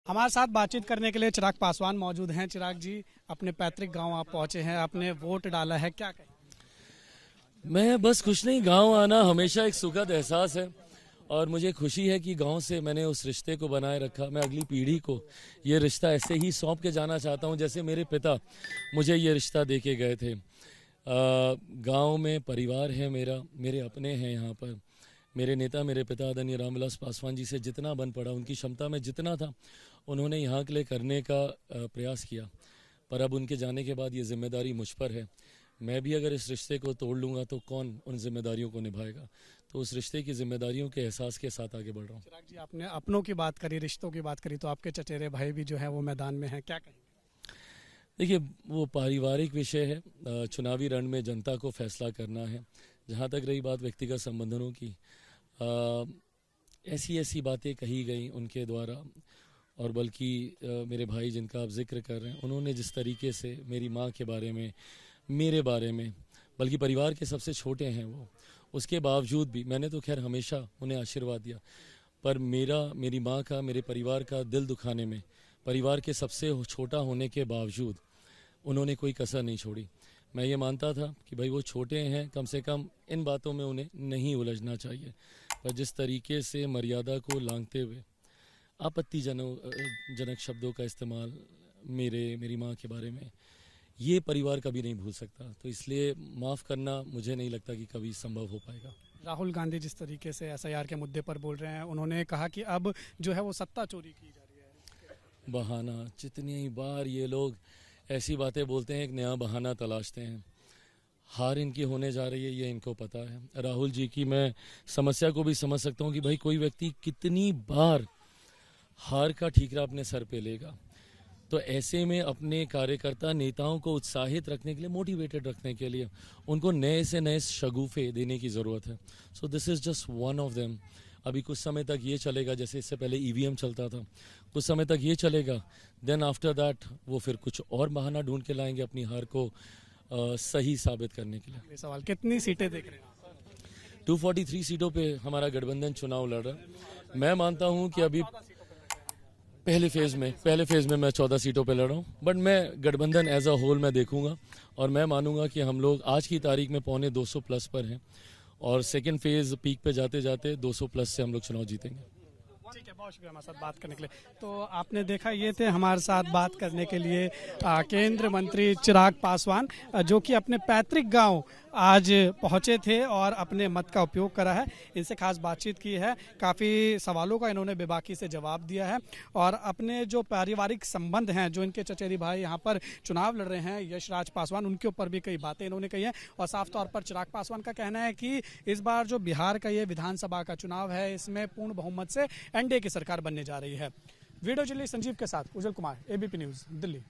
हमारे साथ बातचीत करने के लिए चिराग पासवान मौजूद हैं। चिराग जी, अपने पैतृक गांव आप पहुंचे हैं, आपने वोट डाला है, क्या कहें? मैं बस खुश नहीं, गांव आना हमेशा एक सुखद एहसास है और मुझे खुशी है कि गांव से मैंने उस रिश्ते को बनाए रखा। मैं अगली पीढ़ी को ये रिश्ता ऐसे ही सौंप के जाना चाहता हूं जैसे मेरे पिता मुझे ये रिश्ता दे के गए थे। गांव में परिवार है मेरा, मेरे अपने हैं यहाँ पर। मेरे नेता, मेरे पिता आदरणीय रामविलास पासवान जी से जितना बन पड़ा, उनकी क्षमता में जितना था, उन्होंने यहाँ के लिए करने का प्रयास किया। पर अब उनके जाने के बाद ये जिम्मेदारी मुझ पर है। मैं भी अगर इस रिश्ते को तोड़ लूँगा तो कौन उन जिम्मेदारियों को निभाएगा। तो उस रिश्ते की जिम्मेदारियों के एहसास के साथ आगे बढ़ रहा हूँ। चिराग जी, आपने अपनों की बात करी, रिश्तों की बात करी, तो आपके चचेरे भाई भी जो है वो मैदान में हैं, क्या कहें? देखिए, वो पारिवारिक विषय है। चुनावी रण में जनता को फैसला करना है। जहाँ तक रही बात व्यक्तिगत संबंधों की, ऐसी ऐसी बातें कही गई उनके द्वारा, और बल्कि मेरे भाई जिनका आप जिक्र कर रहे हैं, उन्होंने जिस तरीके से मेरी माँ के बारे में, मेरे बारे में, बल्कि परिवार के सबसे छोटे हैं वो, उसके बावजूद भी मैंने तो खैर हमेशा उन्हें आशीर्वाद दिया, पर मेरी माँ का, मेरे परिवार का दिल दुखाने में, परिवार के सबसे छोटा होने के बावजूद उन्होंने कोई कसर नहीं छोड़ी। मैं ये मानता था कि भाई वो छोटे हैं, कम से कम इन बातों में उन्हें नहीं उलझना चाहिए, पर जिस तरीके से मर्यादा को लांघते हुए आपत्तिजनक शब्दों का इस्तेमाल मेरी माँ के बारे में, ये परिवार कभी नहीं भूल सकता। तो इसलिए माफ़ करना मुझे नहीं लगता कि कभी संभव हो पाएगा। राहुल गांधी जिस तरीके से एसआईआर के मुद्दे पर बोल रहे हैं, उन्होंने कहा कि अब जो है वो सत्ता चोरी की जा रही है। बहाना, जितनी बार ये लोग ऐसी बातें बोलते हैं, एक नया बहाना तलाशते हैं। हार इनकी होने जा रही है, ये इनको पता है। राहुल जी की मैं समस्या को भी समझ सकता हूँ कि भाई कोई व्यक्ति कितनी बार हार का ठीकरा अपने सर पे लेगा। तो ऐसे में अपने कार्यकर्ता नेताओं को उत्साहित रखने के लिए, मोटिवेटेड रखने के लिए उनको नए से नए शगुफे देने की ज़रूरत है। So this is just one of them. अभी कुछ समय तक ये चलेगा, जैसे इससे पहले ईवीएम चलता था, कुछ समय तक ये चलेगा। देन आफ्टर दैट वो फिर कुछ और बहाना ढूंढ के लाएंगे अपनी हार को सही साबित करने के लिए। ये सवाल, कितनी सीटें देख रहे हैं? 243 सीटों पे हमारा गठबंधन चुनाव लड़ रहा है। मैं मानता हूँ कि अभी पहले फेज में मैं 14 सीटों पे लड़ रहा हूँ, बट मैं गठबंधन एज अ होल मैं देखूंगा और मैं मानूंगा कि हम लोग आज की तारीख में 250 प्लस पर हैं और सेकेंड फेज पीक पे जाते जाते 200 प्लस से हम लोग चुनाव जीतेंगे। ठीक है, बहुत शुक्रिया हमारे साथ बात करने के लिए। तो आपने देखा, ये थे हमारे साथ बात करने के लिए केंद्रीय मंत्री चिराग पासवान, जो कि अपने पैतृक गांव आज पहुंचे थे और अपने मत का उपयोग करा है। इनसे खास बातचीत की है, काफ़ी सवालों का इन्होंने बेबाकी से जवाब दिया है और अपने जो पारिवारिक संबंध हैं, जो इनके चचेरी भाई यहाँ पर चुनाव लड़ रहे हैं, यशराज पासवान, उनके ऊपर भी कई बातें इन्होंने कही हैं। और साफ तौर पर चिराग पासवान का कहना है कि इस बार जो बिहार का ये विधानसभा का चुनाव है, इसमें पूर्ण बहुमत से एनडीए की सरकार बनने जा रही है। वीडियो जर्नलिस्ट संजीव के साथ उज्जवल कुमार, एबीपी न्यूज़, दिल्ली।